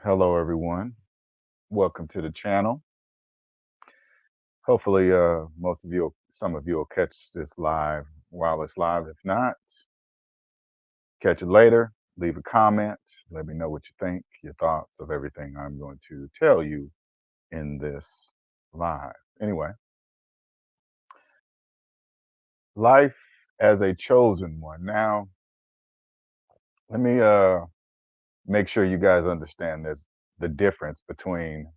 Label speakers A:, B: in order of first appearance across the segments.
A: Hello, everyone. Welcome to the channel. Hopefully, some of you will catch this live while it's live. If not, catch it later. Leave a comment. Let me know what you think, your thoughts of everything I'm going to tell you in this live. Anyway, life as a chosen one. Now, let me make sure you guys understand this the difference between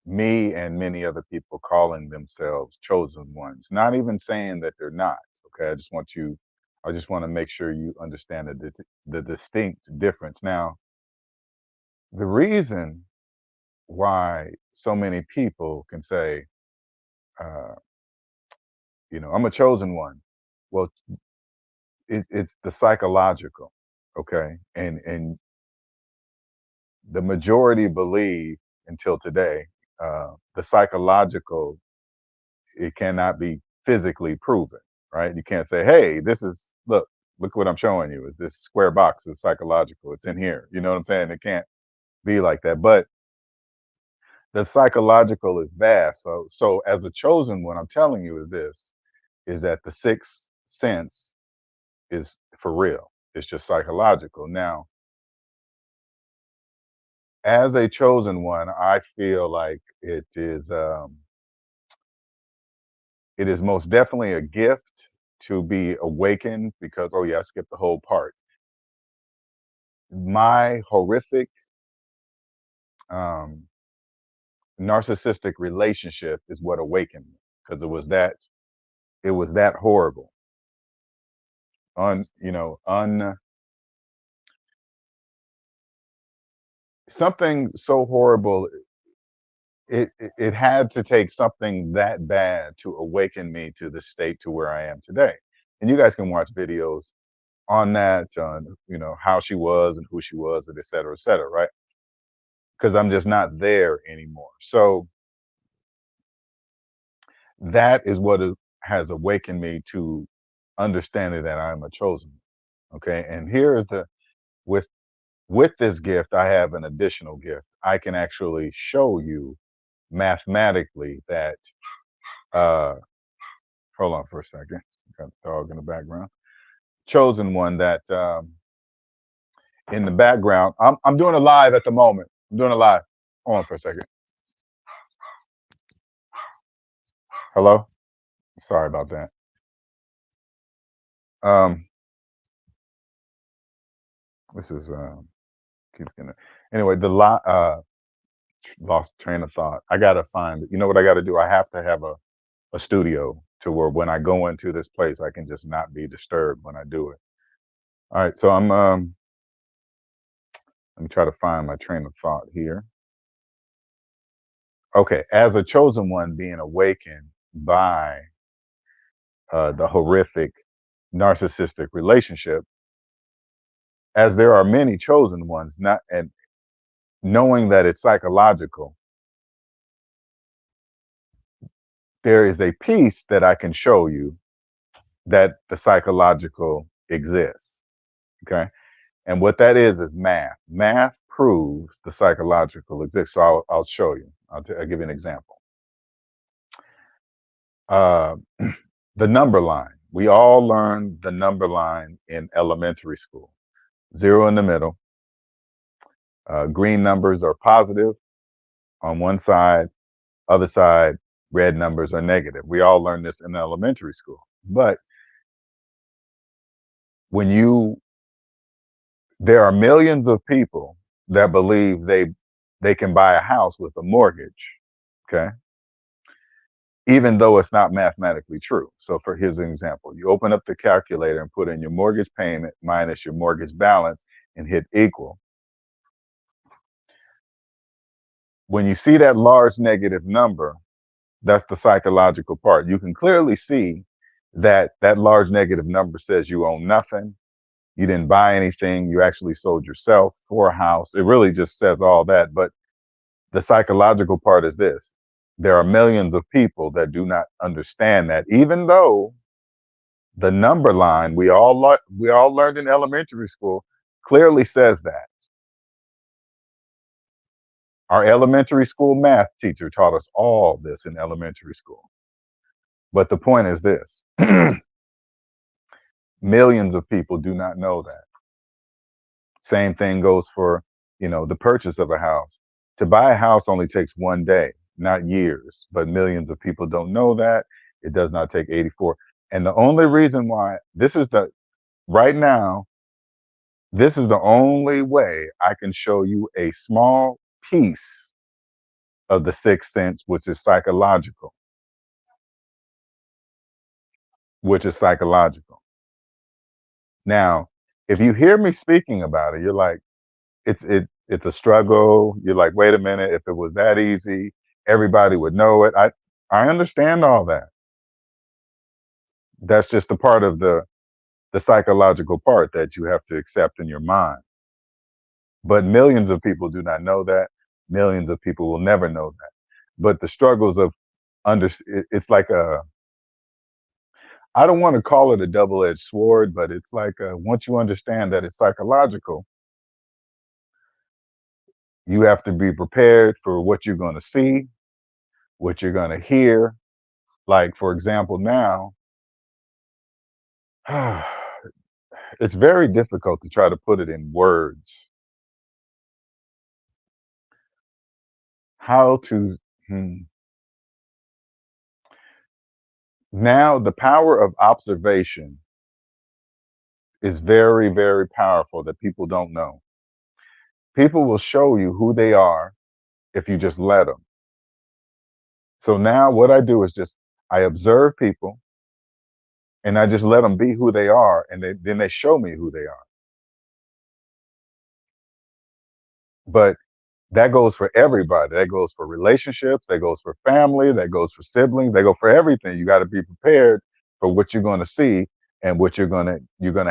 A: me and many other people calling themselves chosen ones, not even saying that they're not. Okay. I just want to make sure you understand the distinct difference. Now, the reason why so many people can say, uh, I'm a chosen one. Well, it's the psychological. Okay. And the majority believe until today, the psychological it cannot be physically proven, right? You can't say, "Hey, look what I'm showing you. Is this square box is psychological? It's in here." You know what I'm saying? It can't be like that. But the psychological is vast. So as a chosen one, I'm telling you is that the sixth sense is for real. It's just psychological. Now, as a chosen one, I feel like it is most definitely a gift to be awakened because, oh yeah, I skipped the whole part. My horrific um, narcissistic relationship is what awakened me because it was that horrible, un something so horrible. It had to take something that bad to awaken me to the state to where I am today. And you guys can watch videos on that, on how she was and who she was, and et cetera, right? Because I'm just not there anymore. So that is what has awakened me to understanding that I'm a chosen one. Okay. And here is with with this gift, I have an additional gift. I can actually show you mathematically that uh hold on for a second. Got a dog in the background. Chosen one that in the background. I'm doing a live at the moment. I'm doing a live. Hold on for a second. Hello? Sorry about that. Um this is keep getting it. Anyway, lost train of thought. I gotta find. You know what I got to do? I have to have a studio to where when I go into this place, I can just not be disturbed when I do it. All right, so let me try to find my train of thought here. Okay, as a chosen one, being awakened by the horrific narcissistic relationship, as there are many chosen ones, not and knowing that it's psychological, there is a piece that I can show you that the psychological exists. Okay. And what that is math. Math proves the psychological exists. So I'll show you. I'll give you an example. Uh, the number line. We all learned the number line in elementary school. Zero in the middle. Green numbers are positive on one side. Other side, red numbers are negative. We all learned this in elementary school. But when you there are millions of people that believe they can buy a house with a mortgage, okay, even though it's not mathematically true. So for here's an example. You open up the calculator and put in your mortgage payment minus your mortgage balance and hit equal. When you see that large negative number, that's the psychological part. You can clearly see that that large negative number says you own nothing. You didn't buy anything. You actually sold yourself for a house. It really just says all that. But the psychological part is this: there are millions of people that do not understand that, even though the number line we all learned in elementary school clearly says that. Our elementary school math teacher taught us all this in elementary school. But the point is this: millions of people do not know that. Same thing goes for, the purchase of a house. To buy a house only takes one day, not years, but millions of people don't know that. It does not take 84. And the only reason why right now, this is the only way I can show you a small piece of the sixth sense, which is psychological, which is psychological. Now, if you hear me speaking about it, you're like, it's a struggle. You're like, wait a minute, if it was that easy, everybody would know it. I understand all that. That's just a part of the psychological part that you have to accept in your mind. But millions of people do not know that. Millions of people will never know that. But the struggles of it's like I don't want to call it a double-edged sword, but it's like once you understand that it's psychological, you have to be prepared for what you're going to see, what you're going to hear. Like, for example, now, it's very difficult to try to put it in words. How to, hmm. Now, the power of observation is very, very powerful that people don't know. People will show you who they are if you just let them. So now, what I do is I observe people and I just let them be who they are, and then they show me who they are. But that goes for everybody. That goes for relationships. That goes for family. That goes for siblings. They go for everything. You got to be prepared for what you're going to see and what you're gonna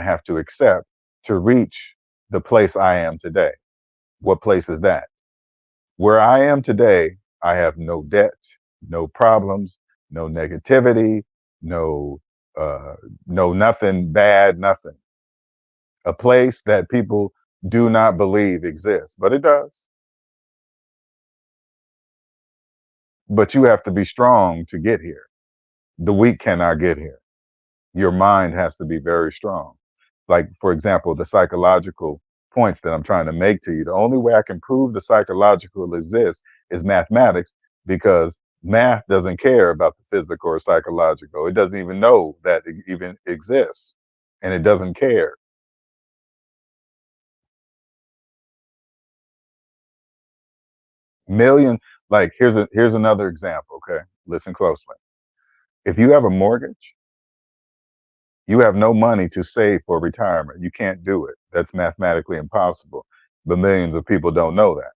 A: have to accept to reach the place I am today. What place is that? Where I am today, I have no debt, no problems, no negativity, no uh, no nothing bad, nothing. A place that people do not believe exists, but it does. But you have to be strong to get here. The weak cannot get here. Your mind has to be very strong. Like, for example, the psychological points that I'm trying to make to you. The only way I can prove the psychological exists is mathematics, because math doesn't care about the physical or psychological. It doesn't even know that it even exists, and it doesn't care. Million, like, here's another example, okay? Listen closely. If you have a mortgage, you have no money to save for retirement. You can't do it. That's mathematically impossible. But millions of people don't know that.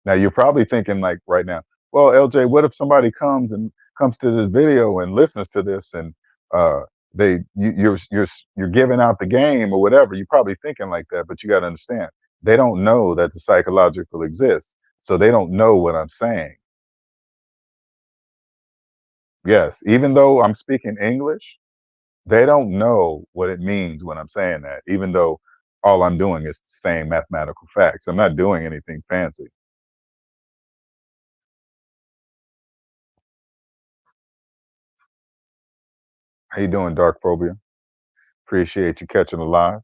A: Now you're probably thinking, like, right now, well, LJ, what if somebody comes to this video and listens to this, and uh you're giving out the game or whatever. You're probably thinking like that, but you got to understand, they don't know that the psychological exists. So they don't know what I'm saying. Yes, even though I'm speaking English, they don't know what it means when I'm saying that, even though all I'm doing is saying mathematical facts. I'm not doing anything fancy. How you doing, Dark Phobia? Appreciate you catching the live.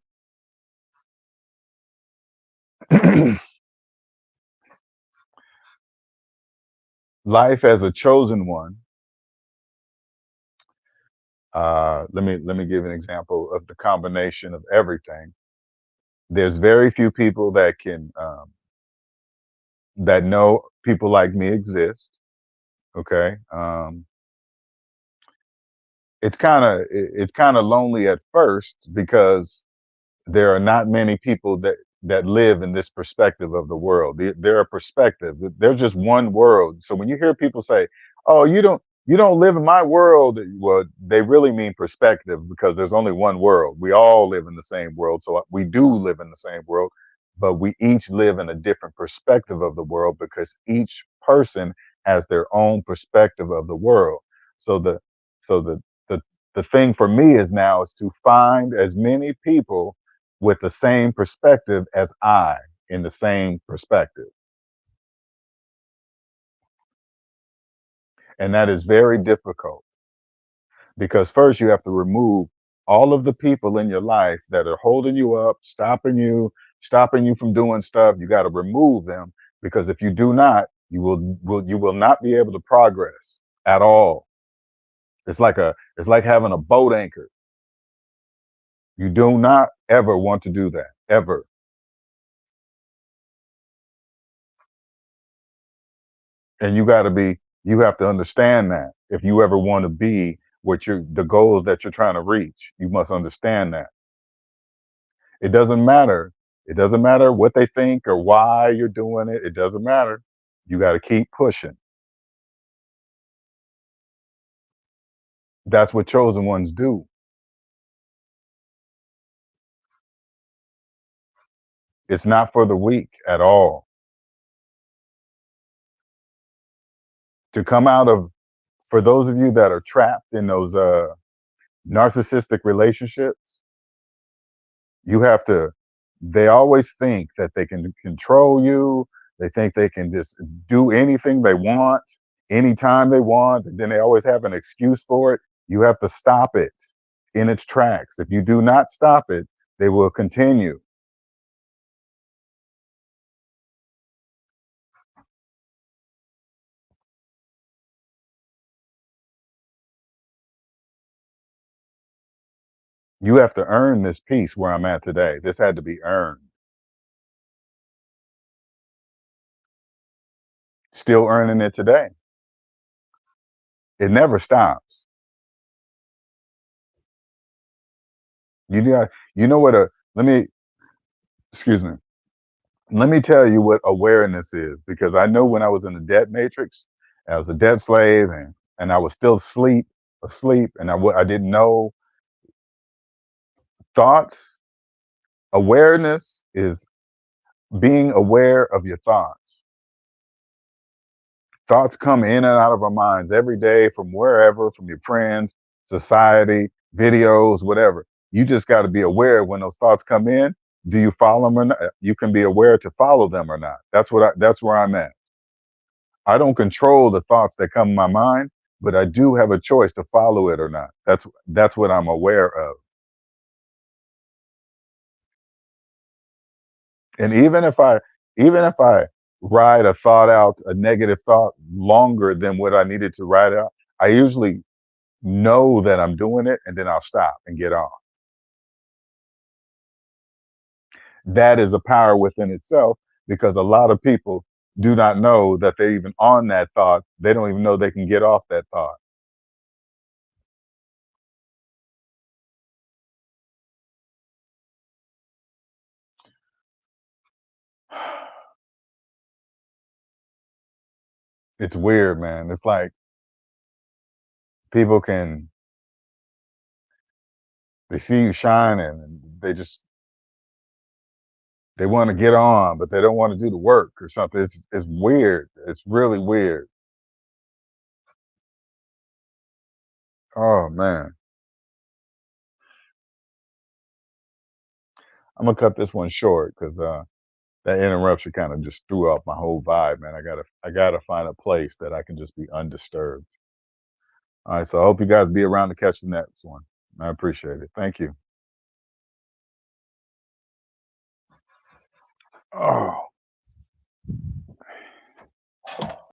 A: Life as a chosen one. Let me give an example of the combination of everything. There's very few people that know people like me exist. Okay, it's kind of lonely at first, because there are not many people that live in this perspective of the world. They're a perspective. There's just one world. So when you hear people say, "Oh, you don't live in my world," well, they really mean perspective, because there's only one world. We all live in the same world, so we do live in the same world, but we each live in a different perspective of the world, because each person has their own perspective of the world. So the the thing for me is now is to find as many people with the same perspective as I. in the same perspective. And that is very difficult because first you have to remove all of the people in your life that are holding you up, stopping you from doing stuff. You got to remove them because if you do not, you will not be able to progress at all. It's like having a boat anchor. You do not ever want to do that ever. And you have to understand that if you ever want to be the goals that you're trying to reach, you must understand that. It doesn't matter. It doesn't matter what they think or why you're doing it. It doesn't matter. You got to keep pushing. That's what chosen ones do. It's not for the weak at all. To come out of, for those of you that are trapped in those narcissistic relationships, you have to, they always think that they can control you. They think they can just do anything they want, anytime they want. And then they always have an excuse for it. You have to stop it in its tracks. If you do not stop it, they will continue. You have to earn this peace where I'm at today. This had to be earned. Still earning it today. It never stops. You know what let me, excuse me. Let me tell you what awareness is, because I know when I was in the debt matrix, I was a debt slave, and I was still asleep, and I didn't know thoughts. Awareness is being aware of your thoughts. Thoughts come in and out of our minds every day from wherever, from your friends, society, videos, whatever. You just got to be aware when those thoughts come in. Do you follow them or not? You can be aware to follow them or not. That's where I'm at. I don't control the thoughts that come in my mind, but I do have a choice to follow it or not. That's what I'm aware of. And even if I ride a negative thought longer than what I needed to ride out, I usually know that I'm doing it and then I'll stop and get off. That is a power within itself, because a lot of people do not know that they're even on that thought. They don't even know they can get off that thought. It's weird, man. It's like people can, they see you shining and they want to get on, but they don't want to do the work or something. It's weird. It's really weird. Oh man. I'm gonna cut this one short because that interruption kind of just threw off my whole vibe, man. I gotta find a place that I can just be undisturbed. All right, so I hope you guys be around to catch the next one. I appreciate it. Thank you. Oh.